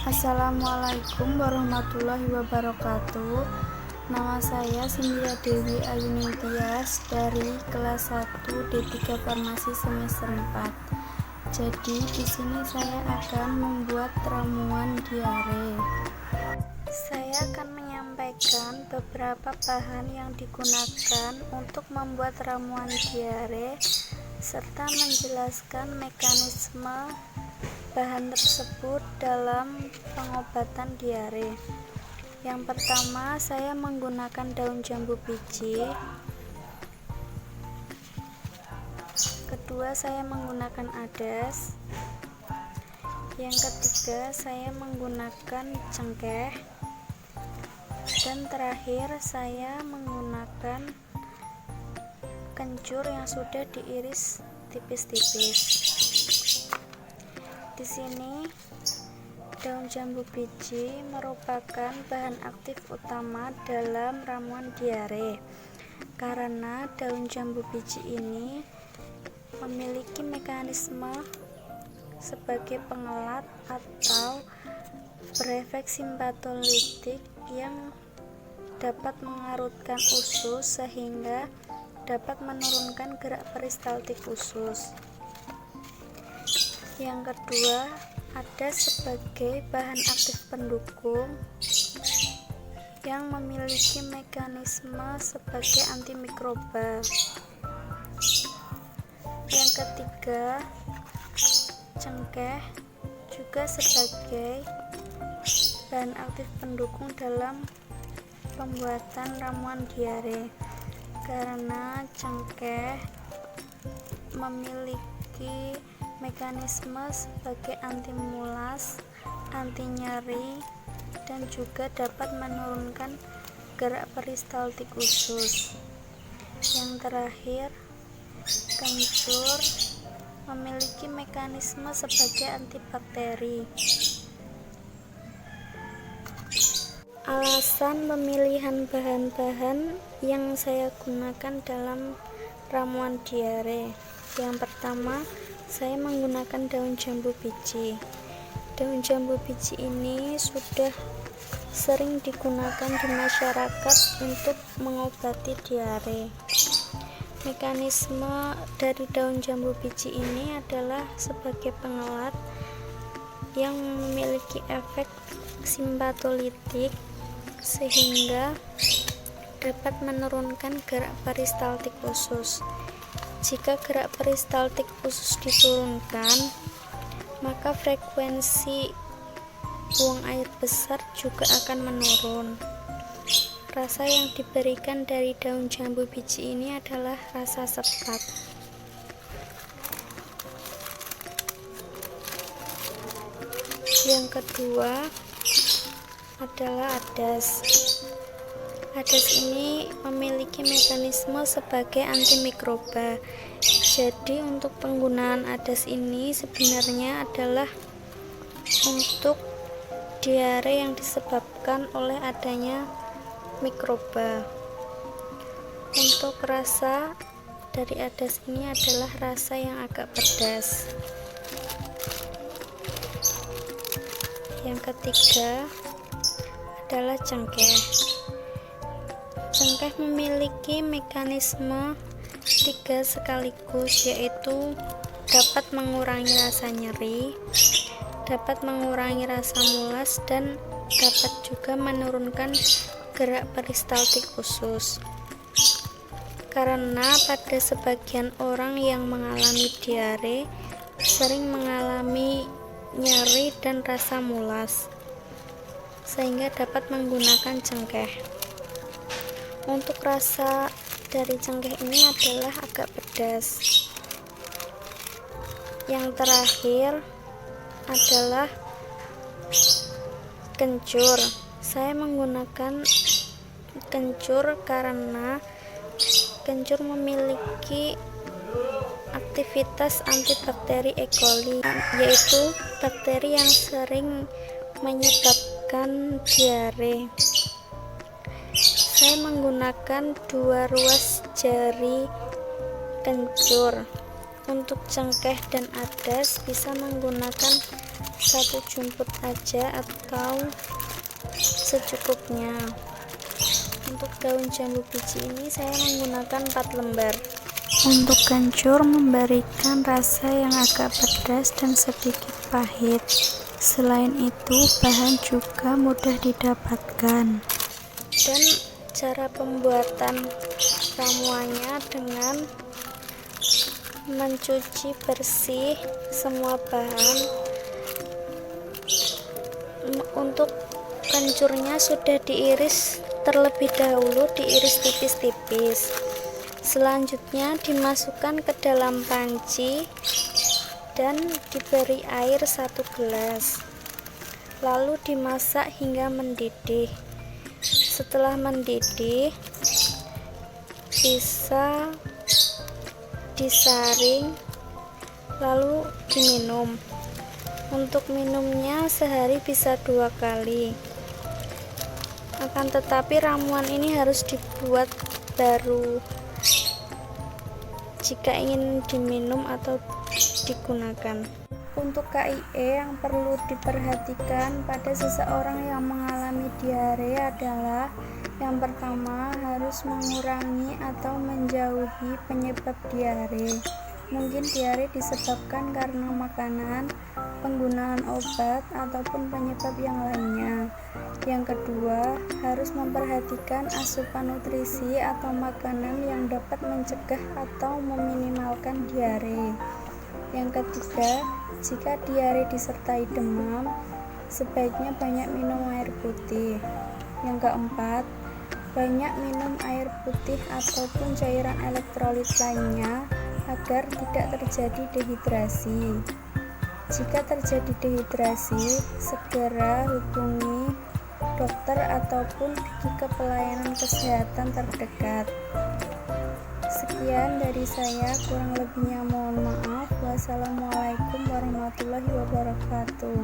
Assalamualaikum warahmatullahi wabarakatuh. Nama saya Cynthia Dewi Ayunintias dari kelas 1 D3 Farmasi semester 4. Jadi di sini saya akan membuat ramuan diare. Saya akan menyampaikan beberapa bahan yang digunakan untuk membuat ramuan diare serta menjelaskan mekanisme bahan tersebut dalam pengobatan diare. Yang pertama, saya menggunakan daun jambu biji. Kedua, saya menggunakan adas. Yang ketiga, saya menggunakan cengkeh. Dan terakhir, saya menggunakan kencur yang sudah diiris tipis-tipis. Di sini daun jambu biji merupakan bahan aktif utama dalam ramuan diare karena daun jambu biji ini memiliki mekanisme sebagai pengelat atau berefek simpatolitik yang dapat mengarutkan usus sehingga dapat menurunkan gerak peristaltik usus. Yang kedua, ada sebagai bahan aktif pendukung yang memiliki mekanisme sebagai antimikroba. Yang ketiga, cengkeh juga sebagai bahan aktif pendukung dalam pembuatan ramuan diare karena cengkeh memiliki mekanisme sebagai anti mulas, anti nyeri, dan juga dapat menurunkan gerak peristaltik usus. Yang terakhir, kencur memiliki mekanisme sebagai antibakteri. Alasan pemilihan bahan-bahan yang saya gunakan dalam ramuan diare. Yang pertama, saya menggunakan daun jambu biji. Daun jambu biji ini sudah sering digunakan di masyarakat untuk mengobati diare. Mekanisme dari daun jambu biji ini adalah sebagai pengelat yang memiliki efek simpatolitik sehingga dapat menurunkan gerak peristaltik usus. Jika gerak peristaltik usus diturunkan, maka frekuensi buang air besar juga akan menurun. Rasa yang diberikan dari daun jambu biji ini adalah rasa sepat. Yang kedua adalah adas. Adas ini memiliki mekanisme sebagai antimikroba. Jadi untuk penggunaan adas ini sebenarnya adalah untuk diare yang disebabkan oleh adanya mikroba. Untuk rasa dari adas ini adalah rasa yang agak pedas. Yang ketiga adalah cengkeh. Cengkeh memiliki mekanisme 3 sekaligus, yaitu dapat mengurangi rasa nyeri, dapat mengurangi rasa mulas, dan dapat juga menurunkan gerak peristaltik usus. Karena pada sebagian orang yang mengalami diare sering mengalami nyeri dan rasa mulas, sehingga dapat menggunakan cengkeh. Untuk rasa dari cengkeh ini adalah agak pedas. Yang terakhir adalah kencur. Saya menggunakan kencur karena kencur memiliki aktivitas antibakteri E. coli, yaitu bakteri yang sering menyebabkan diare. Saya menggunakan 2 ruas jari kencur. Untuk cengkeh dan adas bisa menggunakan satu jumput aja atau secukupnya. Untuk daun jambu biji ini saya menggunakan 4 lembar. Untuk kencur memberikan rasa yang agak pedas dan sedikit pahit. Selain itu, bahan juga mudah didapatkan. Dan cara pembuatan ramuannya dengan mencuci bersih semua bahan. Untuk kencurnya sudah diiris terlebih dahulu, diiris tipis-tipis. Selanjutnya dimasukkan ke dalam panci dan diberi air 1 gelas, lalu dimasak hingga mendidih. Setelah mendidih bisa disaring lalu diminum. Untuk minumnya sehari bisa 2 kali. Akan tetapi ramuan ini harus dibuat baru jika ingin diminum atau digunakan. Untuk KIE yang perlu diperhatikan pada seseorang yang mengalami diare adalah yang pertama, harus mengurangi atau menjauhi penyebab diare. Mungkin diare disebabkan karena makanan, penggunaan obat, ataupun penyebab yang lainnya. Yang kedua, harus memperhatikan asupan nutrisi atau makanan yang dapat mencegah atau meminimalkan diare. Yang ketiga, jika diare disertai demam, sebaiknya banyak minum air putih. Yang keempat, banyak minum air putih ataupun cairan elektrolit lainnya agar tidak terjadi dehidrasi. Jika terjadi dehidrasi, segera hubungi dokter ataupun pergi ke pelayanan kesehatan terdekat. Sekian dari saya, kurang lebihnya mohon maaf. Wassalamualaikum warahmatullahi wabarakatuh.